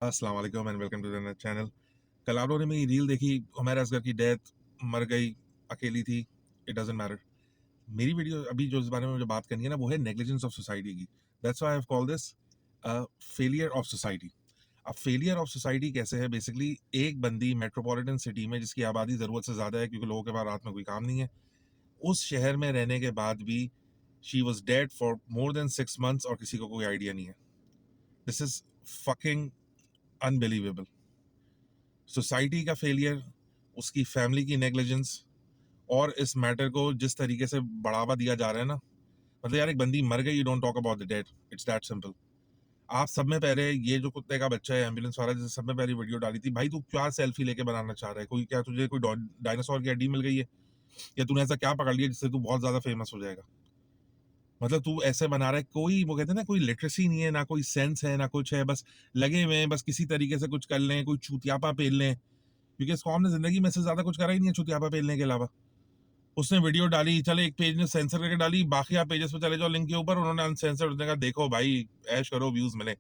अस्सलाम वालेकुम and welcome to the channel. कल आप लोगों ने मेरी रील देखी, उमैर असगर की डेथ, मर गई, अकेली थी, इट डजंट मैटर। मेरी वीडियो अभी जो इस बारे में मुझे बात करनी है ना, वो है नेग्लिजेंस ऑफ सोसाइटी की। That's why I have called this failure of society. अब फेलियर ऑफ सोसाइटी कैसे है? बेसिकली एक बंदी मेट्रोपॉलिटन सिटी में, जिसकी आबादी ज़रूरत से ज़्यादा है क्योंकि लोगों के पास रात में कोई काम नहीं है, उस शहर में रहने के बाद भी she was dead for more than 6 months और किसी को कोई आइडिया नहीं है। This is fucking unbelievable. Society का फेलियर, उसकी फैमिली की नेग्लिजेंस, और इस मैटर को जिस तरीके से बढ़ावा दिया जा रहा है ना, मतलब यार एक बंदी मर गई, you don't talk about the dead, it's that simple. आप सब में पहले ये जो कुत्ते का बच्चा है एम्बुलेंस वाला, जिसे सब में पहले वीडियो डाली थी, भाई तू क्या सेल्फी लेके बनाना चाह रहा है? कोई क्या तुझे कोई डायनासोर की हड्डी मिल गई है, या तूने ऐसा क्या पकड़ लिया जिससे तू बहुत ज्यादा फेमस हो जाएगा? मतलब तू ऐसे बना रहा है, कोई वो कहते हैं ना, कोई लिटरेसी नहीं है, ना कोई सेंस है, ना कुछ है, बस लगे हुए हैं, बस किसी तरीके से कुछ कर लें, कोई चूतियापा पेल लें, क्योंकि इस कौम ने जिंदगी में से ज्यादा कुछ करा ही नहीं है चुतियापा पेलने के अलावा। उसने वीडियो डाली, चले एक पेज ने सेंसर करके डाली, बाकी आप पेजेस पे चले जाओ लिंक के ऊपर, उन्होंने अनसेंसर, उसने कहा देखो भाई ऐश करो, व्यूज मिले।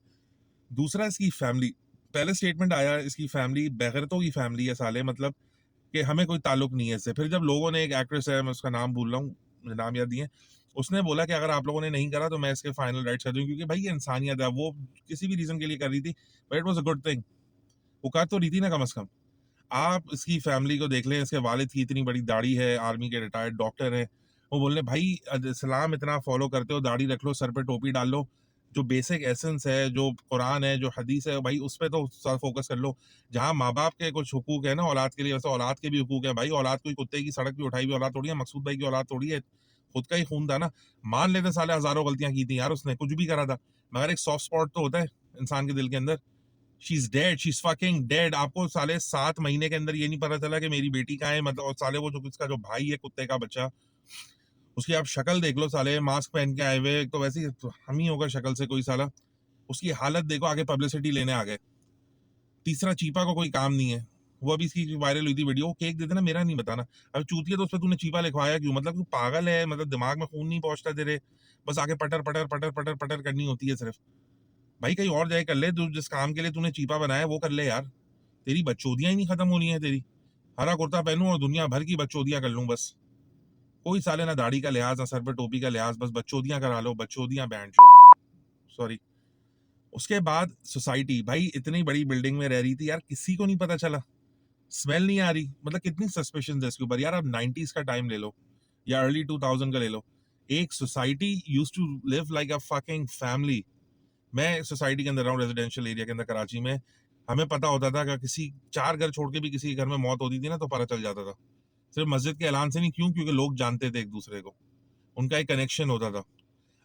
दूसरा, इसकी फैमिली, पहले स्टेटमेंट आया इसकी फैमिली बेगैरतों की फैमिली है साले, मतलब कि हमें कोई ताल्लुक नहीं है इससे। फिर जब लोगों ने, एक एक्ट्रेस है, मैं उसका नाम भूल रहा हूँ, मुझे नाम याद नहीं है, उसने बोला कि अगर आप लोगों ने नहीं करा तो मैं इसके फाइनल राइट्स कर दूँ, क्योंकि भाई ये इंसानियत है, वो किसी भी रीजन के लिए कर रही थी, but it was a good thing, वो कर तो रही थी ना कम अज कम। आप इसकी फैमिली को देख लें, इसके वालिद की इतनी बड़ी दाढ़ी है, आर्मी के रिटायर्ड डॉक्टर है, वो बोल रहे भाई इस्लाम इतना फॉलो करते हो, दाढ़ी रख लो, सर पे टोपी डाल लो, जो बेसिक एसेंस है, जो कुरान है, जो हदीस है, भाई उस पर तो फोकस कर लो। जहाँ माँ बाप के कुछ हुकूक है ना औलाद के लिए, वैसे औलाद के भी हुकूक है भाई। औलाद कोई कुत्ते की सड़क पे उठाई हुई औलाद थोड़ी है, मकसूद भाई की औलाद थोड़ी है, खुद का ही खून था ना। मान लेते साले हजारों गलतियां की थी यार, उसने कुछ भी करा था, मगर एक सॉफ्ट स्पॉट तो होता है इंसान के दिल के अंदर। She is dead, she is fucking dead. आपको साले 7 महीने के अंदर ये नहीं पता चला कि मेरी बेटी कहाँ है? मतलब, और साले वो जो इसका जो भाई है कुत्ते का बच्चा, उसकी आप शक्ल देख लो साले, मास्क पहन के आए हुए, तो वैसे ही तो हम ही होगा शक्ल से कोई साला, उसकी हालत देखो, आगे पब्लिसिटी लेने आ गए। तीसरा, चीपा को कोई काम नहीं है, वो अभी इसकी वायरल हुई थी वीडियो, वो केक दे देना, मेरा नहीं बताना। अब चूतिया तो उस पर तूने चीपा लिखवाया क्यों? मतलब तू पागल है? मतलब दिमाग में खून नहीं पहुंचता तेरे? बस आगे पटर पटर पटर पटर पटर करनी होती है सिर्फ। भाई कहीं और जाए कर ले, तू जिस काम के लिए तूने चीपा बनाया वो कर ले यार। तेरी बच्चोदियां ही नहीं खत्म होनी है तेरी। हरा कुर्ता पहनूं और दुनिया भर की बच्चोदियां कर लूं बस। कोई साले ना दाढ़ी का लिहाज, ना सर पे टोपी का लिहाज, बस बच्चोदियां करा लो, बच्चोदियां, बैंड, सॉरी। उसके बाद सोसाइटी, भाई इतनी बड़ी बिल्डिंग में रह रही थी यार, किसी को नहीं पता चला, स्मेल नहीं आ रही? मतलब कितनी सस्पिशन है इसके ऊपर यार। आप 90s का टाइम ले लो या अर्ली 2000 का ले लो, एक society use to live like a fucking family. मैं सोसाइटी के अंदर रहा हूँ, रेजिडेंशियल एरिया के अंदर कराची में। हमें पता होता था कि किसी 4 घर छोड़ के भी किसी घर में मौत होती थी ना, तो पता चल जाता था। सिर्फ मस्जिद के ऐलान से नहीं, क्यों? क्योंकि लोग जानते थे एक दूसरे को, उनका एक कनेक्शन होता था।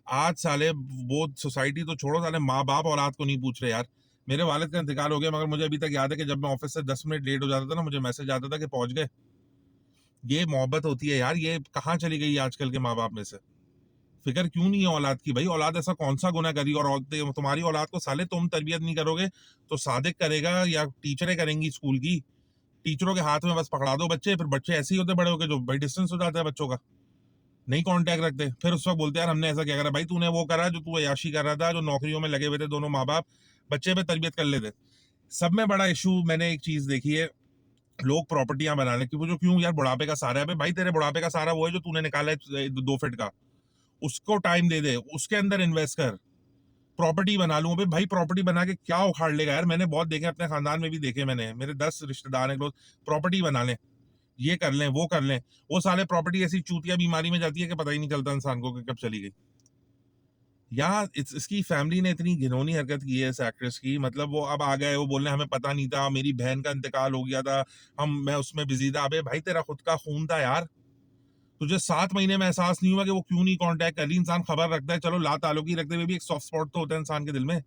आज साले वो सोसाइटी तो छोड़ो, साले माँ बाप औलाद को नहीं पूछ रहे यार। मेरे वालिद का इंतकाल हो गया, मगर मुझे अभी तक याद है कि जब मैं ऑफिस से 10 मिनट लेट हो जाता था ना, मुझे मैसेज आता था कि पहुंच गए। ये मोहब्बत होती है यार, ये कहाँ चली गई आजकल के माँ बाप में से? फिक्र क्यों नहीं है औलाद की? भाई औलाद ऐसा कौन सा गुनाह करी? और तुम्हारी औलाद को साले तुम तरबियत नहीं करोगे तो सादिक करेगा या टीचरें करेंगी स्कूल की? टीचरों के हाथ में बस पकड़ा दो बच्चे, फिर बच्चे ऐसे ही होते बड़े होके, जो भाई डिस्टेंस हो जाता है बच्चों का, नहीं कांटेक्ट रखते। फिर उस वक्त बोलते हैं यार हमने ऐसा क्या करा? भाई तूने वो करा जो तू अयाशी कर रहा था, जो नौकरियों में लगे हुए थे दोनों माँ बाप, बच्चे पे तरबियत कर लेते। सब में बड़ा इशू मैंने एक चीज देखी है, लोग प्रॉपर्टियां बनाने की, वो जो क्यों यार बुढ़ापे का सहारा है? भाई तेरे बुढ़ापे का सहारा वो है जो तूने निकाला है 2 फीट का, उसको टाइम दे दे, उसके अंदर इन्वेस्ट कर, प्रॉपर्टी बना लूं। भाई भाई प्रॉपर्टी बना के क्या उखाड़ लेगा यार? मैंने बहुत देखे, अपने खानदान में भी देखे, मैंने, मेरे 10 रिश्तेदार हैं क्लोज, प्रॉपर्टी बना लें, ये कर लें, वो कर लें, वो साले प्रॉपर्टी ऐसी चूतिया बीमारी में जाती है कि पता ही नहीं चलता इंसान को कि कब चली गई। यहाँ इसकी फैमिली ने इतनी घिनौनी हरकत की है इस एक्ट्रेस की, मतलब वो अब आ गए, वो बोलने हमें पता नहीं था, मेरी बहन का इंतकाल हो गया था, मैं उसमें बिजी था। अबे भाई तेरा खुद का खून था यार, तुझे 7 महीने में एहसास नहीं हुआ कि वो क्यों नहीं कांटेक्ट कर रही? इंसान खबर रखता है, चलो ला ताल्लुकी रखते हुए भी एक सॉफ्ट स्पॉट तो होता है इंसान के दिल में।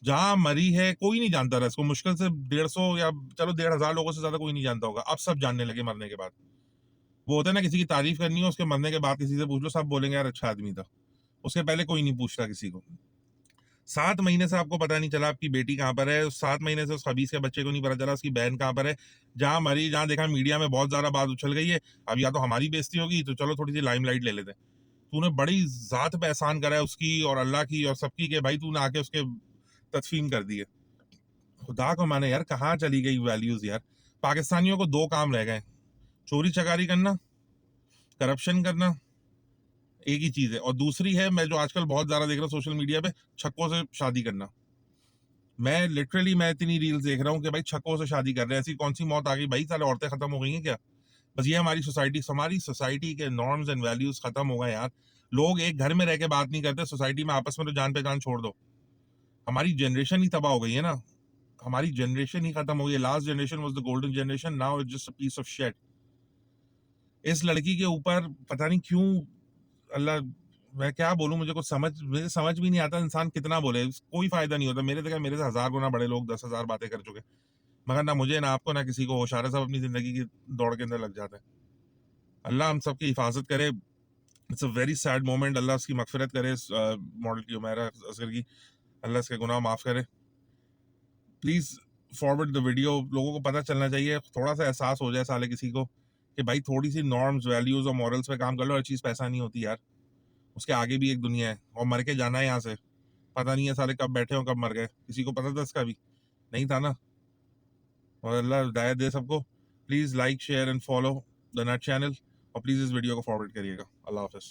जहां मरी है कोई नहीं जानता था इसको, मुश्किल से 150 या चलो 1500 लोगों से ज्यादा कोई नहीं जानता होगा, अब सब जानने लगे मरने के बाद। वो होता है ना, किसी की तारीफ करनी हो, उसके मरने के बाद किसी से पूछ लो, सब बोलेंगे यार अच्छा आदमी था। उसके पहले कोई नहीं पूछता किसी को। 7 महीने से आपको पता नहीं चला आपकी बेटी कहाँ पर है, 7 महीने से उस खबीस के बच्चे को नहीं पता चला उसकी बहन कहाँ पर है। जहां मरी, जहां देखा मीडिया में बहुत ज्यादा बात उछल गई है, अब या तो हमारी बेइज्जती होगी, तो चलो थोड़ी सी लाइमलाइट ले लेते हैं। तूने बड़ी जात पे एहसान करा है उसकी और अल्लाह की और सबकी, के भाई तूने आके उसके तदफीन कर दी है। खुदा को माने यार, कहाँ चली गई वैल्यूज यार। पाकिस्तानियों को 2 काम रह गए, चोरी चकारी करना, करप्शन करना, एक ही चीज है। और दूसरी है, मैं जो आजकल बहुत ज्यादा देख रहा हूँ सोशल मीडिया पे, छक्कों से शादी करना। मैं इतनी रील्स देख रहा हूँ कि भाई छक्कों से शादी कर रहे हैं। ऐसी कौन सी मौत आ गई भाई, सारे औरतें खत्म हो गई हैं क्या? बस ये हमारी सोसाइटी के नॉर्म्स एंड वैल्यूज खत्म हो गए यार। लोग एक घर में रह के बात नहीं करते, सोसाइटी में आपस में तो जान पहचान छोड़ दो। हमारी जनरेशन ही तबाह हो गई है ना, हमारी जनरेशन ही खत्म हो गई। Last generation was the golden generation, now it's just a piece of shit. इस लड़की के ऊपर पता नहीं क्यों, अल्लाह, मैं क्या बोलूं, मुझे समझ भी नहीं आता इंसान कितना बोले, कोई फायदा नहीं होता। मेरे से 1000 गुना बड़े लोग 10,000 बातें कर चुके, मगर ना मुझे ना आपको ना किसी को होश आ रहा, सब अपनी जिंदगी की दौड़ के अंदर लग जाते हैं। अल्लाह हम सबकी हिफाजत करे। It's a very sad moment. अल्लाह उसकी मगफिरत करे, इस मॉडल की उमैरा असगर की, अल्लाह इसके गुनाह माफ करे। प्लीज फॉरवर्ड द वीडियो, लोगों को पता चलना चाहिए, थोड़ा सा एहसास हो जाए साले किसी को कि भाई थोड़ी सी नॉर्म्स वैल्यूज और मॉरल्स पे काम कर लो। हर चीज पैसा नहीं होती यार, उसके आगे भी एक दुनिया है, और मर के जाना है यहाँ से। पता नहीं है साले कब बैठे हो कब मर गए, किसी को पता था इसका भी नहीं था ना। और अल्लाह हिदायत दे सबको। Please like share and follow the नट चैनल, और प्लीज इस वीडियो को फॉरवर्ड करिएगा। अल्लाह हाफिज।